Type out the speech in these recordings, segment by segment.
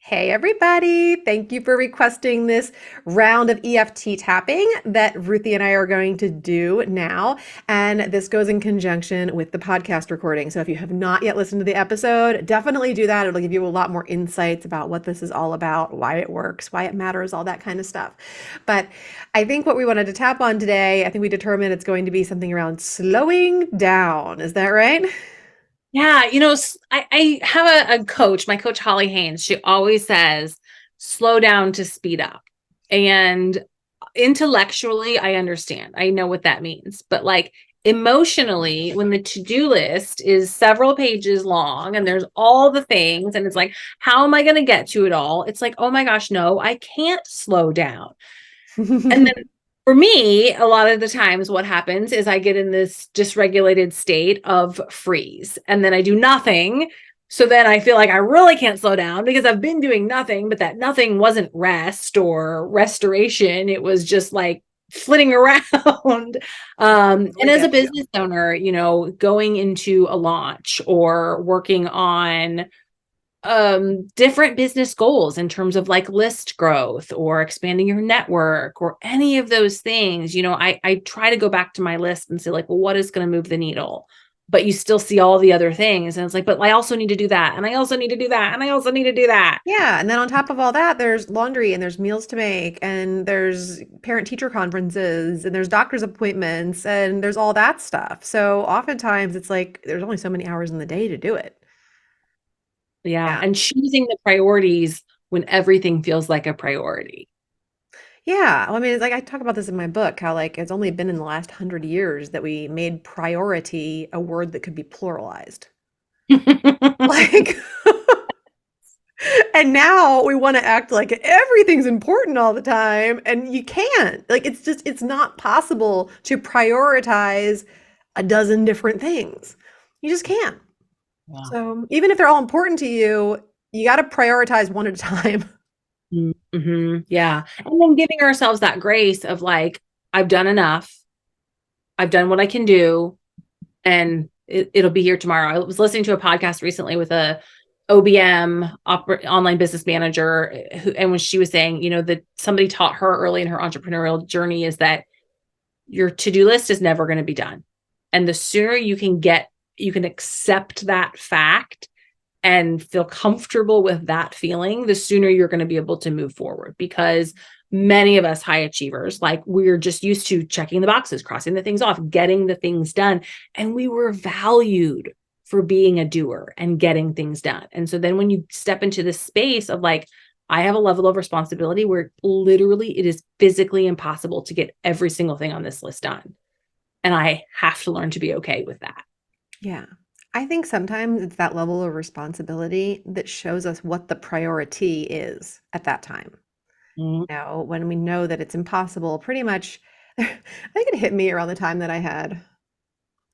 Hey, everybody. Thank you for requesting this round of EFT tapping that Ruthie and I are going to do now. And this goes in conjunction with the podcast recording. So if you have not yet listened to the episode, definitely do that. It'll give you a lot more insights about what this is all about, why it works, why it matters, all that kind of stuff. But I think what we wanted to tap on today, I think we determined it's going to be something around slowing down. Is that right? Yeah, I have a coach, my coach Holly Haynes. She always says, slow down to speed up. And intellectually, I understand. I know what that means. But like emotionally, when the to-do list is several pages long and there's all the things, and it's like, how am I going to get to it all? It's like, oh my gosh, no, I can't slow down. And then for me, a lot of the times what happens is I get in this dysregulated state of freeze and then I do nothing. So then I feel like I really can't slow down because I've been doing nothing, but that nothing wasn't rest or restoration. It was just like flitting around. And Totally as a get you. business owner, going into a launch or working on different business goals in terms of like list growth or expanding your network or any of those things, I try to go back to my list and say like, well, what is going to move the needle? But you still see all the other things and it's like, but I also need to do that, and I also need to do that, and I also need to do that. Yeah, and then on top of all that, there's laundry and there's meals to make and there's parent-teacher conferences and there's doctor's appointments and there's all that stuff. So oftentimes it's like there's only so many hours in the day to do it. Yeah, Yeah. and choosing the priorities when everything feels like a priority. Yeah. Well, I mean, it's like I talk about this in my book, how like it's only been in the last 100 years that we made priority a word that could be pluralized. Like, and now we want to act like everything's important all the time, and you can't. Like, it's not possible to prioritize a dozen different things. You just can't. Yeah. So, even if they're all important to you, you got to prioritize one at a time. Mm-hmm. Yeah. And then giving ourselves that grace of like, I've done enough. I've done what I can do, and it'll be here tomorrow. I was listening to a podcast recently with a OBM online business manager and when she was saying, that somebody taught her early in her entrepreneurial journey is that your to-do list is never going to be done. And the sooner you can accept that fact and feel comfortable with that feeling, the sooner you're going to be able to move forward. Because many of us high achievers, like we're just used to checking the boxes, crossing the things off, getting the things done. And we were valued for being a doer and getting things done. And so then when you step into this space of like, I have a level of responsibility where literally it is physically impossible to get every single thing on this list done. And I have to learn to be okay with that. Yeah. I think sometimes it's that level of responsibility that shows us what the priority is at that time. Mhm. When we know that it's impossible, pretty much, I think it hit me around the time that I had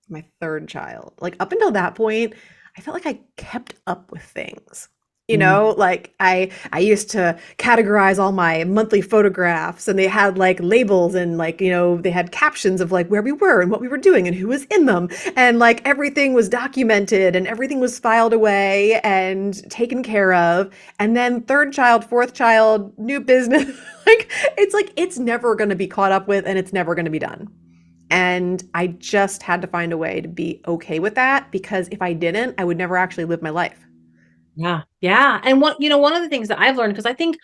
my third child. Like up until that point, I felt like I kept up with things. Like I used to categorize all my monthly photographs and they had like labels and like, they had captions of like where we were and what we were doing and who was in them. And like everything was documented and everything was filed away and taken care of. And then third child, fourth child, new business. Like it's never going to be caught up with and it's never going to be done. And I just had to find a way to be okay with that because if I didn't, I would never actually live my life. Yeah. Yeah. And one of the things that I've learned, because I think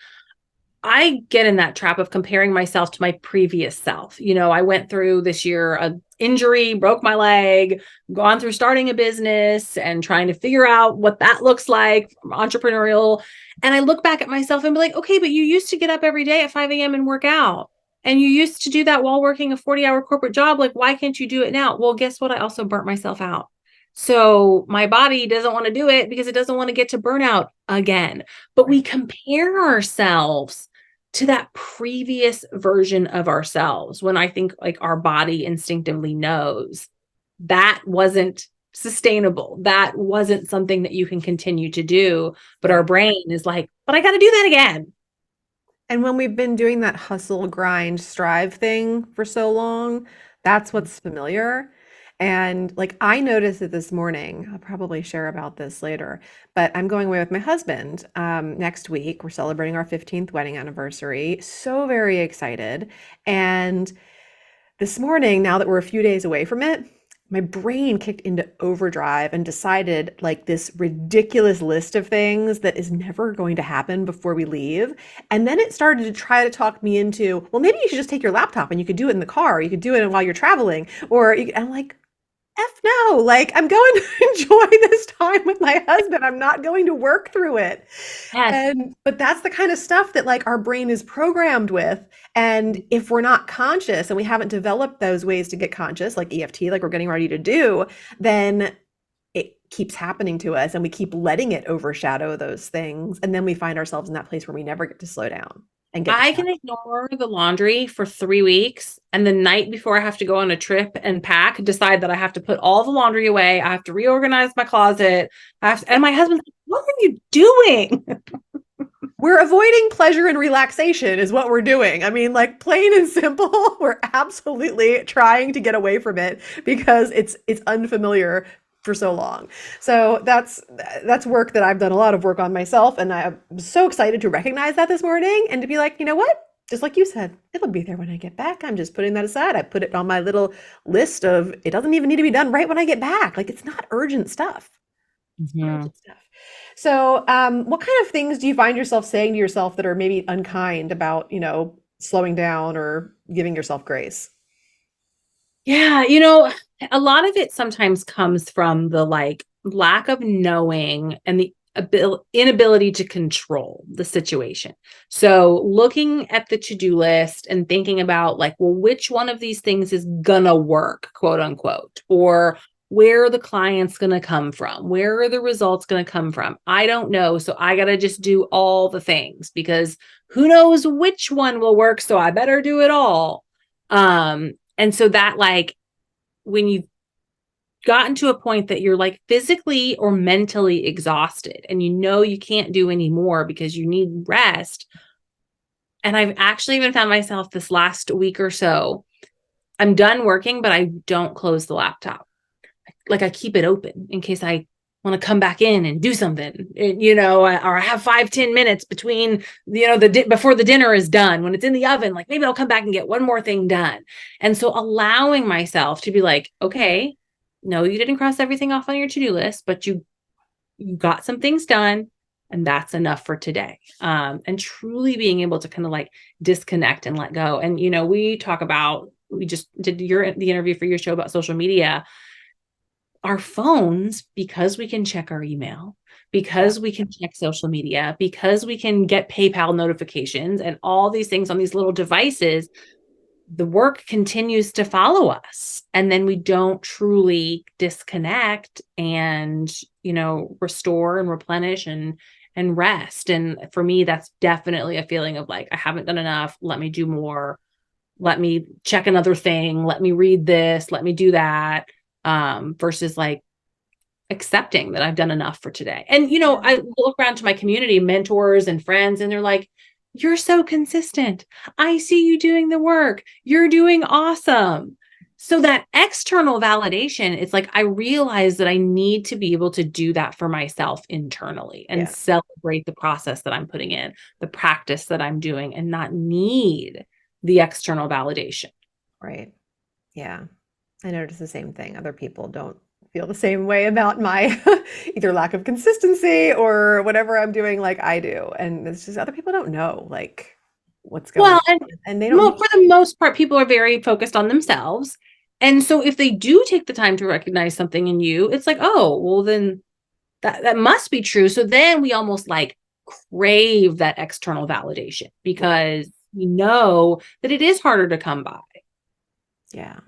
I get in that trap of comparing myself to my previous self. I went through this year a injury, broke my leg, gone through starting a business and trying to figure out what that looks like, entrepreneurial. And I look back at myself and be like, okay, but you used to get up every day at 5 a.m. and work out. And you used to do that while working a 40-hour corporate job. Like, why can't you do it now? Well, guess what? I also burnt myself out. So my body doesn't want to do it because it doesn't want to get to burnout again. But we Right. compare ourselves to that previous version of ourselves when I think like our body instinctively knows that wasn't sustainable. That wasn't something that you can continue to do. But our Yeah. brain is like, but I got to do that again. And when we've been doing that hustle, grind, strive thing for so long, that's what's familiar. And like I noticed it this morning. I'll probably share about this later, but I'm going away with my husband next week. We're celebrating our 15th wedding anniversary. So very excited. And this morning, now that we're a few days away from it, my brain kicked into overdrive and decided like this ridiculous list of things that is never going to happen before we leave. And then it started to try to talk me into, well, maybe you should just take your laptop and you could do it in the car. You could do it while you're traveling. I'm like, F no, like I'm going to enjoy this time with my husband. I'm not going to work through it. Yes. But that's the kind of stuff that like our brain is programmed with. And if we're not conscious and we haven't developed those ways to get conscious, like EFT, like we're getting ready to do, then it keeps happening to us and we keep letting it overshadow those things. And then we find ourselves in that place where we never get to slow down and get to I stop. can ignore the laundry for 3 weeks, and the night before I have to go on a trip and pack, decide that I have to put all the laundry away. I have to reorganize my closet. And my husband's like, what are you doing? We're avoiding pleasure and relaxation is what we're doing. I mean, like plain and simple, we're absolutely trying to get away from it because it's unfamiliar for so long. So that's work that I've done a lot of work on myself, and I'm so excited to recognize that this morning and to be like, you know what? Just like you said, it'll be there when I get back. I'm just putting that aside. I put it on my little list of it doesn't even need to be done right when I get back. Like it's not urgent stuff. It's not Mhm. urgent stuff. So, what kind of things do you find yourself saying to yourself that are maybe unkind about, slowing down or giving yourself grace? Yeah, a lot of it sometimes comes from the like lack of knowing and the inability to control the situation. So, looking at the to-do list and thinking about like, well, which one of these things is gonna work, quote unquote, or where are the clients gonna come from? Where are the results gonna come from? I don't know. So I gotta just do all the things because who knows which one will work. So I better do it all. And so that like when you've gotten to a point that you're like physically or mentally exhausted and you can't do anymore because you need rest. And I've actually even found myself this last week or so, I'm done working, but I don't close the laptop. Like I keep it open in case I want to come back in and do something, or I have 5-10 minutes between, before the dinner is done, when it's in the oven, like maybe I'll come back and get one more thing done. And so allowing myself to be like, okay, no, you didn't cross everything off on your to-do list, but you got some things done and that's enough for today. And truly being able to kind of like disconnect and let go. And, we just did the interview for your show about social media. Our phones, because we can check our email, Yeah, because we can check social media, because we can get PayPal notifications and all these things on these little devices, the work continues to follow us. And then we don't truly disconnect and, restore and replenish and rest. And for me, that's definitely a feeling of like, I haven't done enough. Let me do more. Let me check another thing. Let me read this. Let me do that. Versus like accepting that I've done enough for today. And, yeah, I look around to my community, mentors and friends, and they're like, you're so consistent. I see you doing the work. You're doing awesome. So that external validation, it's like I realize that I need to be able to do that for myself internally and yeah, celebrate the process that I'm putting in, the practice that I'm doing, and not need the external validation. right. Yeah. I notice the same thing. Other people don't feel the same way about my either lack of consistency or whatever I'm doing like I do. And it's just other people don't know like what's going Well, on. and And they don't need for the most part, people are very focused on themselves. And so if they do take the time to recognize something in you, it's like, oh, well, then that must be true. So then we almost like crave that external validation right. because we know that it is harder to come by. Yeah.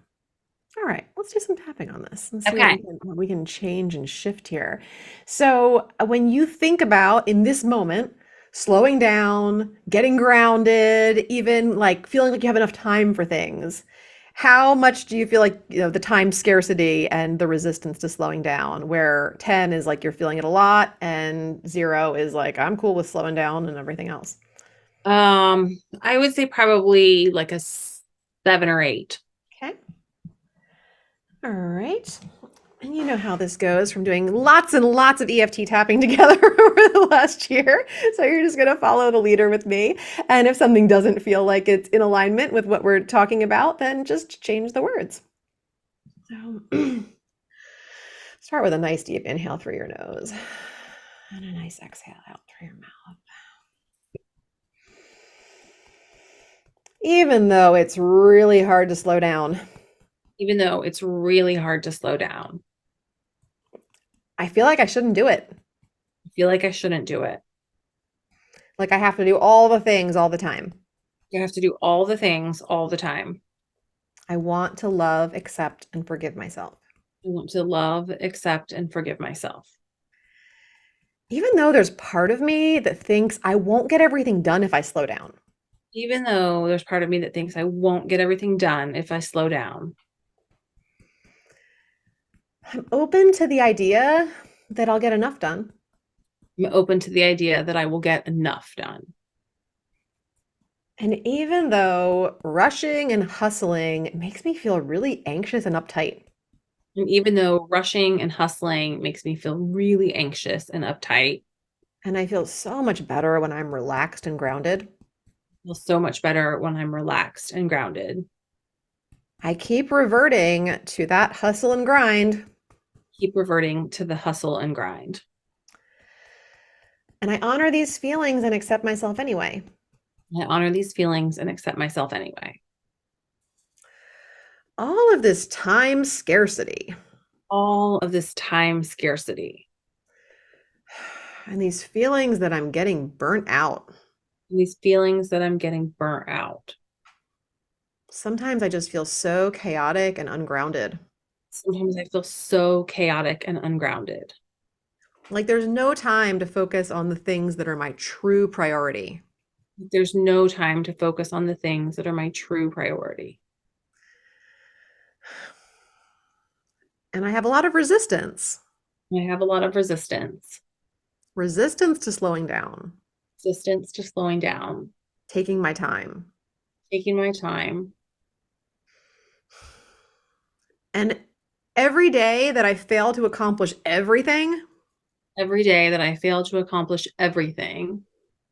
All right, let's do some tapping on this and see Okay. what we can change and shift here. So, when you think about in this moment, slowing down, getting grounded, even like feeling like you have enough time for things, how much do you feel like, the time scarcity and the resistance to slowing down, where 10 is like you're feeling it a lot and 0 is like I'm cool with slowing down and everything else? I would say probably like a 7 or 8. Okay. All right. And you know how this goes from doing lots and lots of EFT tapping together over the last year. So you're just going to follow the leader with me. And if something doesn't feel like it's in alignment with what we're talking about, then just change the words. So start with a nice deep inhale through your nose and a nice exhale out through your mouth. Even though it's really hard to slow down, Even though it's really hard to slow down. I feel like I shouldn't do it. I feel like I shouldn't do it. Like I have to do all the things all the time. You have to do all the things all the time. I want to love, accept, and forgive myself. I want to love, accept, and forgive myself. Even though there's part of me that thinks I won't get everything done if I slow down. Even though there's part of me that thinks I won't get everything done if I slow down. I'm open to the idea that I'll get enough done. I'm open to the idea that I will get enough done. And even though rushing and hustling makes me feel really anxious and uptight. And even though rushing and hustling makes me feel really anxious and uptight, And I feel so much better when I'm relaxed and grounded. I feel so much better when I'm relaxed and grounded. I keep reverting to that hustle and grind. Keep reverting to the hustle and grind. And I honor these feelings and accept myself anyway. I honor these feelings and accept myself anyway. All of this time scarcity All of this time scarcity and these feelings that I'm getting burnt out. and these feelings that I'm getting burnt out. Sometimes I just feel so chaotic and ungrounded. Sometimes I feel so chaotic and ungrounded. Like there's no time to focus on the things that are my true priority. There's no time to focus on the things that are my true priority. And I have a lot of resistance. I have a lot of Resistance to slowing down, resistance to slowing down, taking my time. taking my time. And every day that I fail to accomplish everything, Every day that I fail to accomplish everything,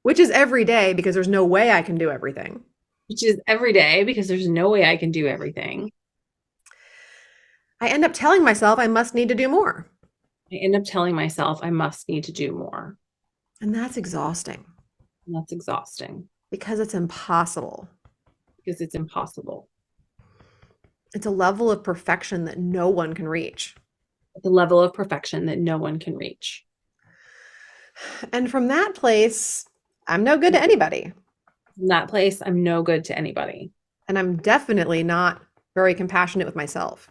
which is every day because there's no way I can do everything, which is every day because there's no way I can do everything, I end up telling myself I must need to do more. I end up telling myself I must need to do more. And that's exhausting And that's exhausting because it's impossible. because it's impossible. It's a level of perfection that no one can reach. At the level of perfection that no one can reach. And from that place, I'm no good to anybody. From that place, I'm no good to anybody. And I'm definitely not very compassionate with myself.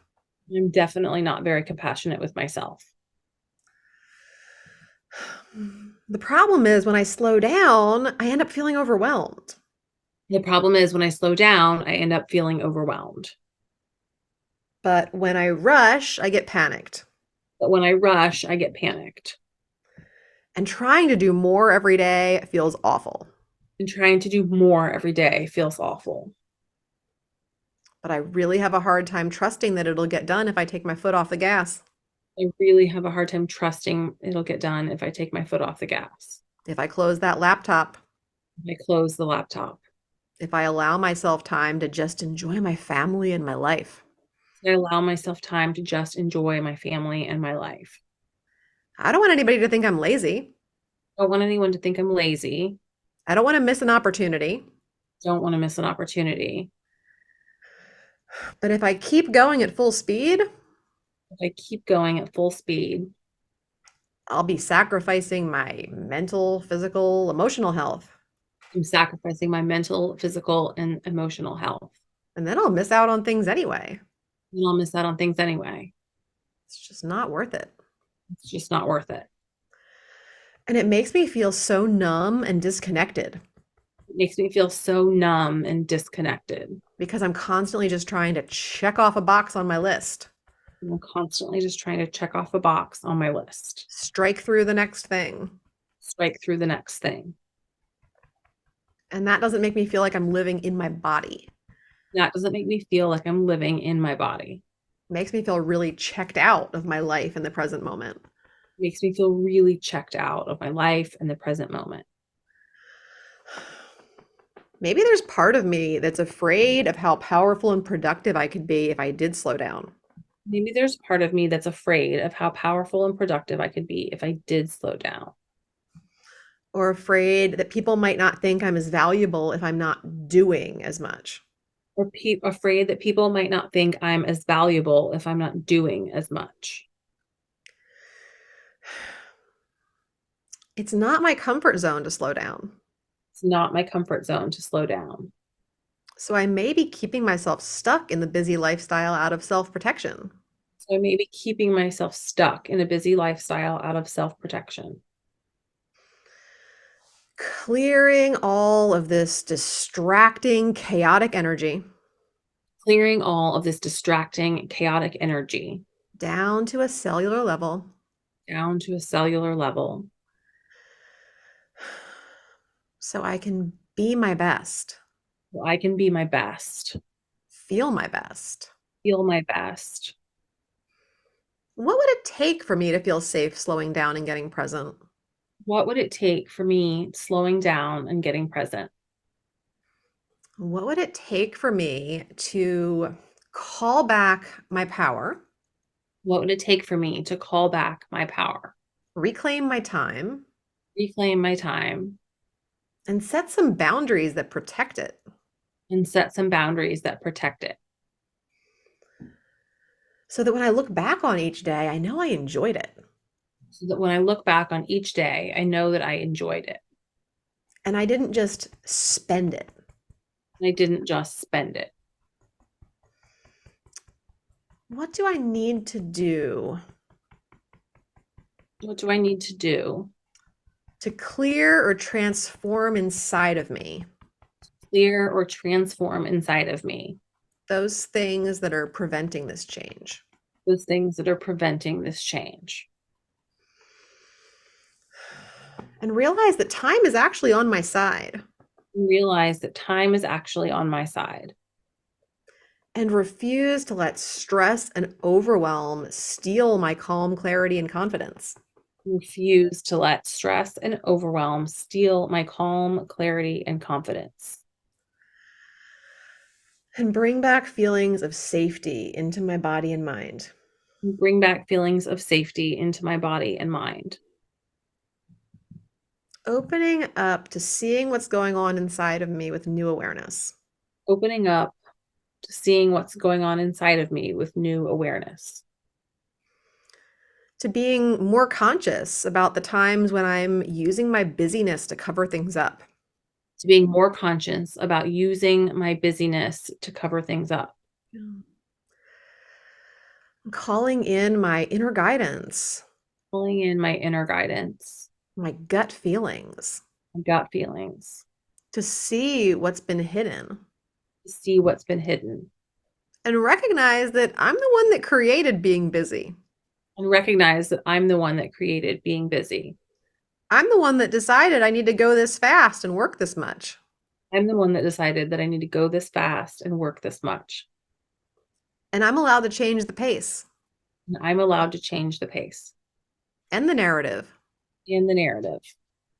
I'm definitely not very compassionate with myself. The problem is when I slow down, I end up feeling overwhelmed. The problem is when I slow down, I end up feeling overwhelmed. But when I rush, I get panicked. But when I rush, I get panicked. And trying to do more every day feels awful. And trying to do more every day feels awful. But I really have a hard time trusting that it'll get done if I take my foot off the gas. I really have a hard time trusting it'll get done if I take my foot off the gas. If I close that laptop, If I close the laptop. if I allow myself time to just enjoy my family and my life. If I allow myself time to just enjoy my family and my life. I don't want anybody to think I'm lazy. I don't want anyone to think I'm lazy. I don't want to miss an opportunity. Don't want to miss an opportunity. But if I keep going at full speed, If I keep going at full speed, I'll be sacrificing my mental, physical, emotional health. I'm sacrificing my mental, physical, and emotional health. And then I'll miss out on things anyway. And I'll miss out on things anyway. It's just not worth it. It's just not worth it. And it makes me feel so numb and disconnected It makes me feel so numb and disconnected. because I'm constantly just trying to check off a box on my list, I'm constantly just trying to check off a box on my list, strike through the next thing. strike through the next thing. And that doesn't make me feel like I'm living in my body. That doesn't make me feel like I'm living in my body. Makes me feel really checked out of my life in the present moment. Makes me feel really checked out of my life and the present moment. Maybe there's part of me that's afraid of how powerful and productive I could be if I did slow down. Maybe there's part of me that's afraid of how powerful and productive I could be if I did slow down. Or afraid that people might not think I'm as valuable if I'm not doing as much. Or afraid that people might not think I'm as valuable if I'm not doing as much. It's not my comfort zone to slow down. It's not my comfort zone to slow down. So I may be keeping myself stuck in the busy lifestyle out of self protection. So I may be keeping myself stuck in a busy lifestyle out of self-protection. Clearing all of this distracting, chaotic energy Clearing all of this distracting, chaotic energy down to a cellular level down to a cellular level so I can be my best, so I can be my best, feel my best. feel my best. What would it take for me to feel safe slowing down and getting present? What would it take for me slowing down and getting present? What would it take for me to call back my power, What would it take for me to call back my power, reclaim my time, reclaim my time, and set some boundaries that protect it? and set some boundaries that protect it? So that when I look back on each day, I know I enjoyed it. So that when I look back on each day, I know that I enjoyed it. And I didn't just spend it. And I didn't just spend it. What do I need to do What do I need to do? to clear or transform inside of me Clear or transform inside of me those things that are preventing this change? those things that are preventing this change. And realize that time is actually on my side. And realize that time is actually on my side. And refuse to let stress and overwhelm steal my calm, clarity, and confidence. Refuse to let stress and overwhelm steal my calm, clarity, and confidence. And bring back feelings of safety into my body and mind. And bring back feelings of safety into my body and mind. Opening up to seeing what's going on inside of me with new awareness. Opening up to seeing what's going on inside of me with new awareness. To being more conscious about the times when I'm using my busyness to cover things up. To being more conscious about using my busyness to cover things up. Calling in my inner guidance, Pulling in my inner guidance, my gut feelings, my gut feelings, to see what's been hidden to see what's been hidden, and recognize that I'm the one that created being busy. and recognize that I'm the one that created being busy. I'm the one that decided I need to go this fast and work this much. I'm the one that decided that I need to go this fast and work this much. And I'm allowed to change the pace And I'm allowed to change the pace and the narrative. and the narrative.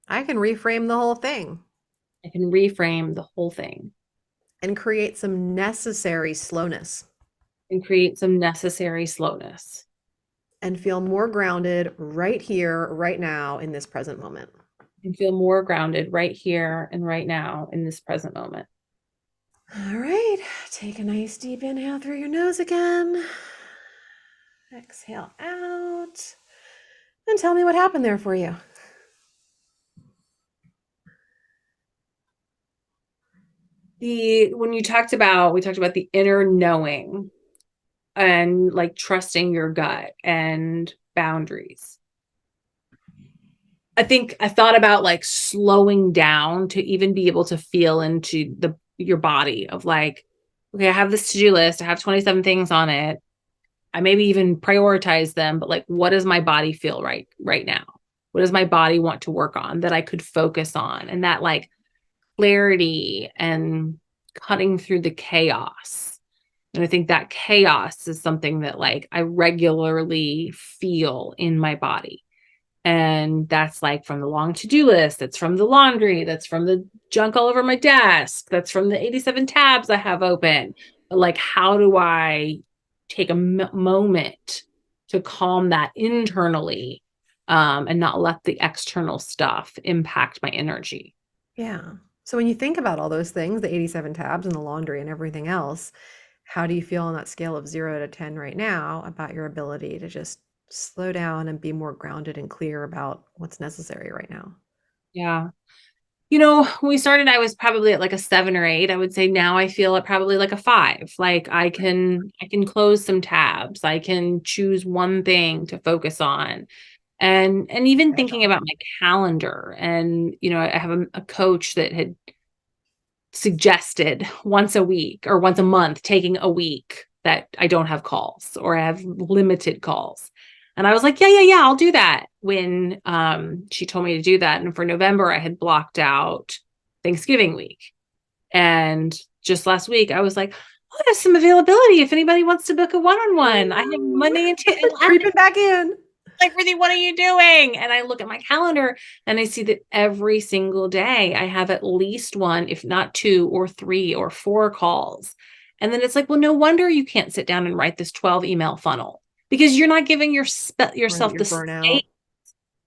I can reframe the whole thing I can reframe the whole thing and create some necessary slowness and create some necessary slowness and feel more grounded right here, right now, in this present moment. and feel more grounded right here and right now in this present moment. All right, take a nice deep inhale through your nose again. Exhale out. And tell me what happened there for you. When we talked about the inner knowing and like trusting your gut and boundaries. I think I thought about like slowing down to even be able to feel into your body of like, okay, I have this to-do list. I have 27 things on it. I maybe even prioritize them, but like, what does my body feel right now? What does my body want to work on that I could focus on? And that like clarity and cutting through the chaos And I think that chaos is something that like I regularly feel in my body. And that's like from the long to-do list, that's from the laundry, that's from the junk all over my desk, that's from the 87 tabs I have open. But like, how do I take a moment to calm that internally, and not let the external stuff impact my energy? Yeah. So when you think about all those things, the 87 tabs and the laundry and everything else, how do you feel on that scale of 0 to 10 right now about your ability to just slow down and be more grounded and clear about what's necessary right now? Yeah. When we started, I was probably at like a 7 or 8. I would say now I feel at probably like a 5. Like I can close some tabs. I can choose one thing to focus on. And even That's thinking about awesome. my calendar, and I have a coach that had suggested once a week or once a month taking a week that I don't have calls or I have limited calls. And I was like, yeah, I'll do that when she told me to do that. And for November, I had blocked out Thanksgiving week. And just last week, I was like, oh, I have some availability if anybody wants to book a one-on-one. I have Ooh, Monday and Tuesday. creeping back in. Like, Ruthie, what are you doing? And I look at my calendar and I see that every single day I have at least one, if not 2 or 3 or 4 calls. And then it's like, well, no wonder you can't sit down and write this 12 email funnel, because you're not giving Right, yourself you're the burnout. space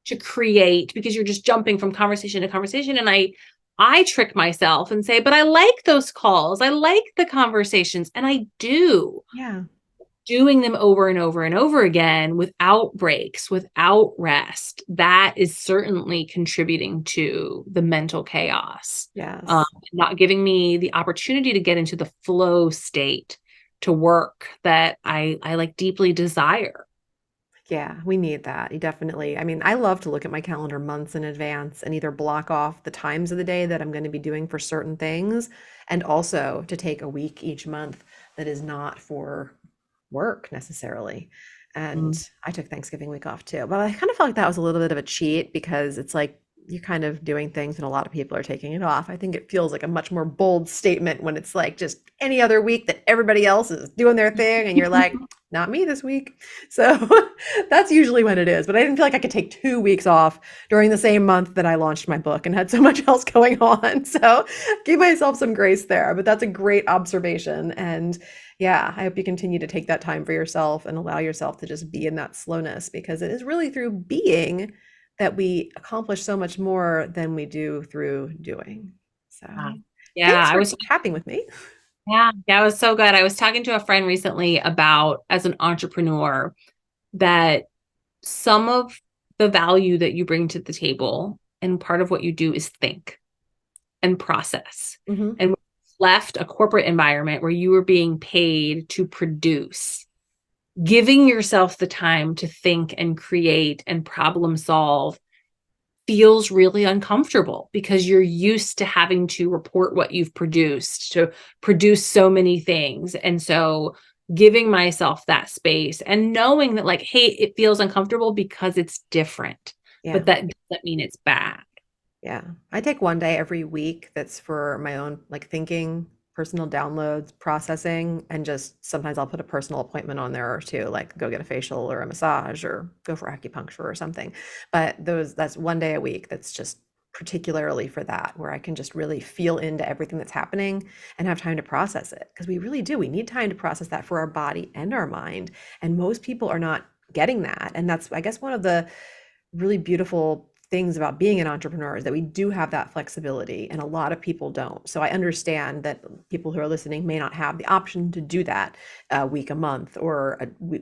to create, because you're just jumping from conversation to conversation. And I trick myself and say, but I like those calls. I like the conversations. And I do. Yeah. Doing them over and over and over again without breaks, without rest, that is certainly contributing to the mental chaos. Yes. Not giving me the opportunity to get into the flow state to work that I like deeply desire. Yeah, we need that. You definitely. I mean, I love to look at my calendar months in advance and either block off the times of the day that I'm going to be doing for certain things, and also to take a week each month that is not for work necessarily. And Mm. I took Thanksgiving week off too. But I kind of felt like that was a little bit of a cheat because it's like you're kind of doing things and a lot of people are taking it off. I think it feels like a much more bold statement when it's like just any other week that everybody else is doing their thing and you're like, not me this week. So that's usually when it is. But I didn't feel like I could take 2 weeks off during the same month that I launched my book and had so much else going on. So give myself some grace there. But that's a great observation. And yeah, I hope you continue to take that time for yourself and allow yourself to just be in that slowness, because it is really through being that we accomplish so much more than we do through doing. So Yeah. Yeah, thanks I for was tapping with me. yeah, it was so good. I was talking to a friend recently about, as an entrepreneur, that some of the value that you bring to the table and part of what you do is think and process. Hmm. And when you left a corporate environment where you were being paid to produce, giving yourself the time to think and create and problem solve feels really uncomfortable, because you're used to having to report what you've produced, to produce so many things. And so giving myself that space and knowing that, like, hey, it feels uncomfortable because it's different, Yeah. but that doesn't mean it's bad. Yeah. I take one day every week that's for my own like thinking, personal downloads, processing, and just sometimes I'll put a personal appointment on there or two, like go get a facial or a massage or go for acupuncture or something. But that's one day a week that's just particularly for that, where I can just really feel into everything that's happening and have time to process it. Because we really do. We need time to process that for our body and our mind. And most people are not getting that. And that's, I guess, one of the really beautiful things about being an entrepreneur is that we do have that flexibility and a lot of people don't. So I understand that people who are listening may not have the option to do that a week a month or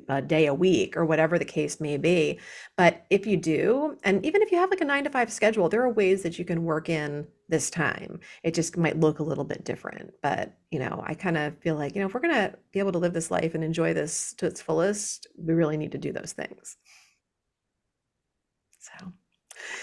a day a week or whatever the case may be. But if you do, and even if you have like a 9 to 5 schedule, there are ways that you can work in this time. It just might look a little bit different. But, I kind of feel like, if we're going to be able to live this life and enjoy this to its fullest, we really need to do those things. So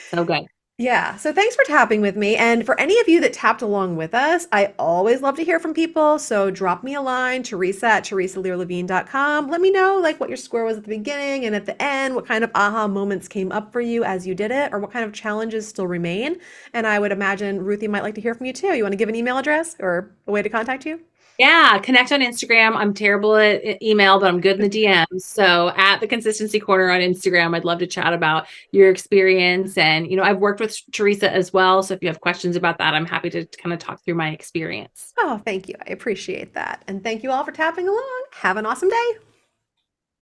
So good. yeah, so thanks for tapping with me. And for any of you that tapped along with us, I always love to hear from people. So drop me a line, Theresa at theresalearlevine.com. Let me know like what your score was at the beginning and at the end, what kind of aha moments came up for you as you did it, or what kind of challenges still remain. And I would imagine Ruthie might like to hear from you too. You want to give an email address or a way to contact you? Yeah, connect on Instagram. I'm terrible at email, but I'm good in the DMs. So at the Consistency Corner on Instagram, I'd love to chat about your experience. And, I've worked with Theresa as well. So if you have questions about that, I'm happy to kind of talk through my experience. Oh, thank you. I appreciate that. And thank you all for tapping along. Have an awesome day.